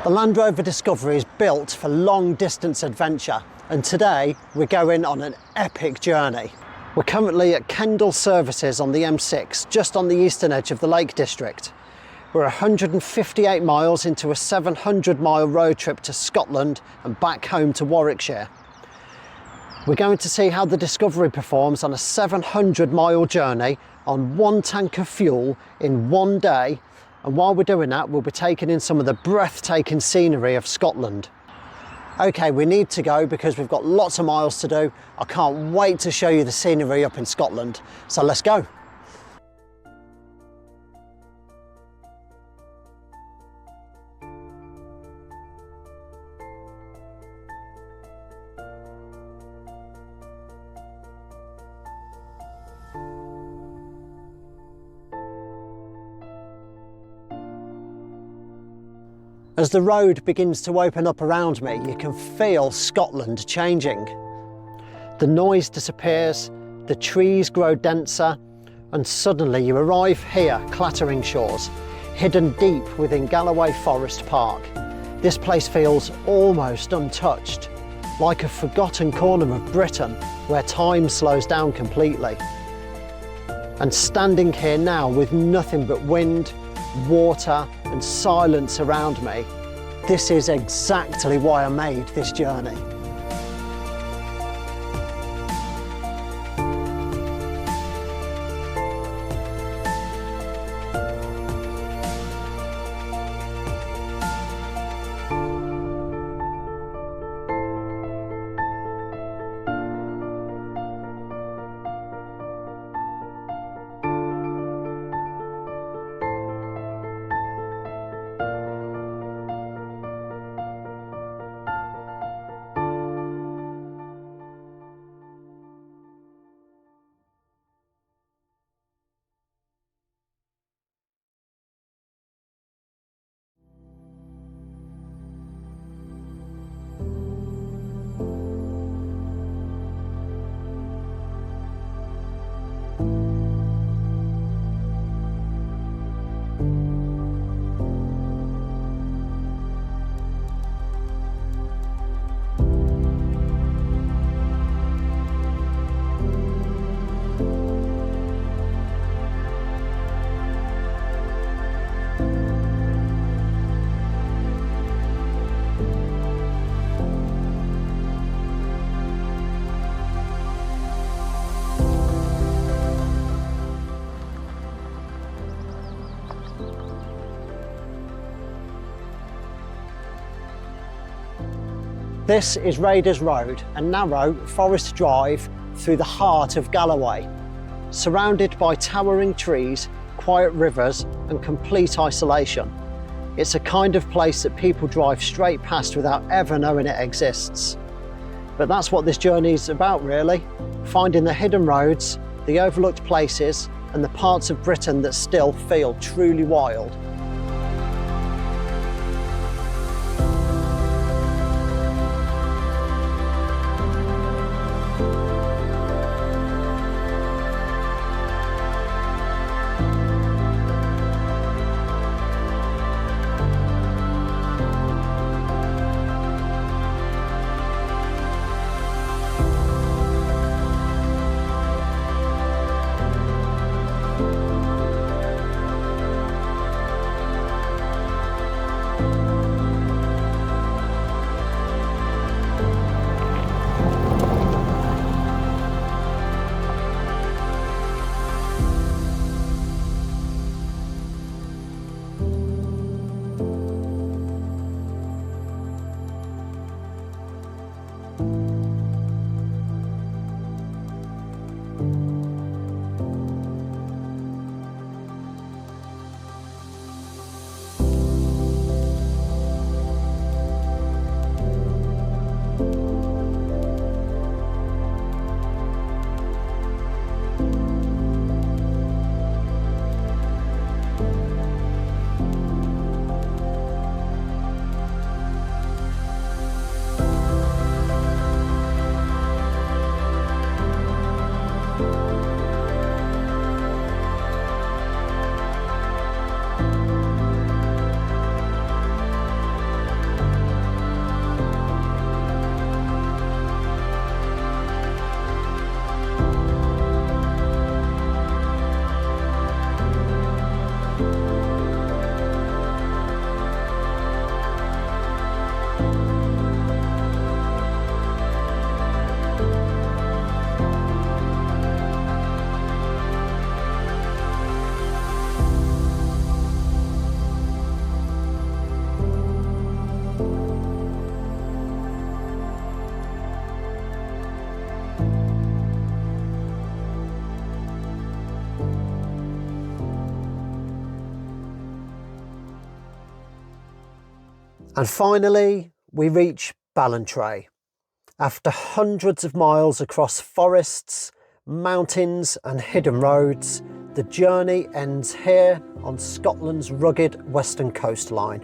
The Land Rover Discovery is built for long distance adventure, and today we're going on an epic journey. We're currently at Kendal Services on the M6, just on the eastern edge of the Lake District. We're 158 miles into a 700-mile road trip to Scotland and back home to Warwickshire. We're going to see how the Discovery performs on a 700-mile journey on one tank of fuel in one day. And while we're doing that, we'll be taking in some of the breathtaking scenery of Scotland. Okay, we need to go because we've got lots of miles to do. I can't wait to show you the scenery up in Scotland. So let's go. As the road begins to open up around me, you can feel Scotland changing. The noise disappears, the trees grow denser, and suddenly you arrive here, Clatteringshaws, hidden deep within Galloway Forest Park. This place feels almost untouched, like a forgotten corner of Britain where time slows down completely. And standing here now with nothing but wind, water and silence around me, this is exactly why I made this journey. This is Raiders Road, a narrow forest drive through the heart of Galloway, surrounded by towering trees, quiet rivers and complete isolation. It's a kind of place that people drive straight past without ever knowing it exists. But that's what this journey is about really, finding the hidden roads, the overlooked places and the parts of Britain that still feel truly wild. And finally, we reach Ballantrae. After hundreds of miles across forests, mountains and hidden roads, the journey ends here on Scotland's rugged western coastline.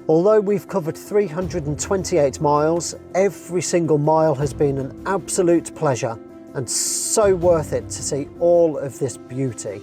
Although we've covered 328 miles, every single mile has been an absolute pleasure and so worth it to see all of this beauty.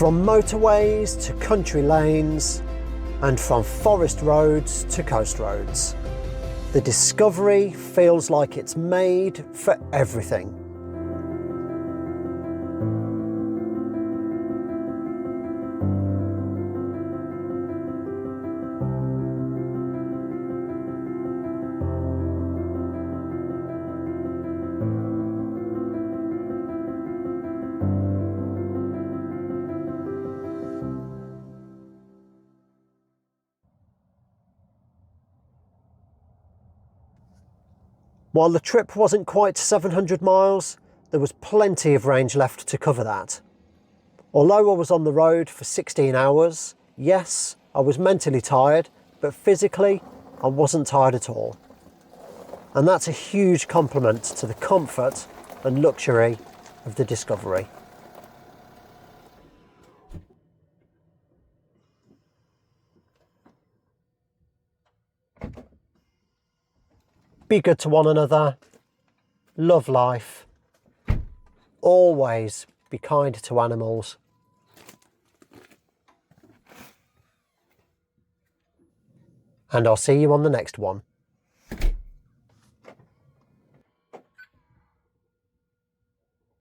From motorways to country lanes and from forest roads to coast roads, the Discovery feels like it's made for everything. While the trip wasn't quite 700 miles, there was plenty of range left to cover that. Although I was on the road for 16 hours, yes, I was mentally tired, but physically, I wasn't tired at all. And that's a huge compliment to the comfort and luxury of the Discovery. Be good to one another, love life, always be kind to animals. And I'll see you on the next one.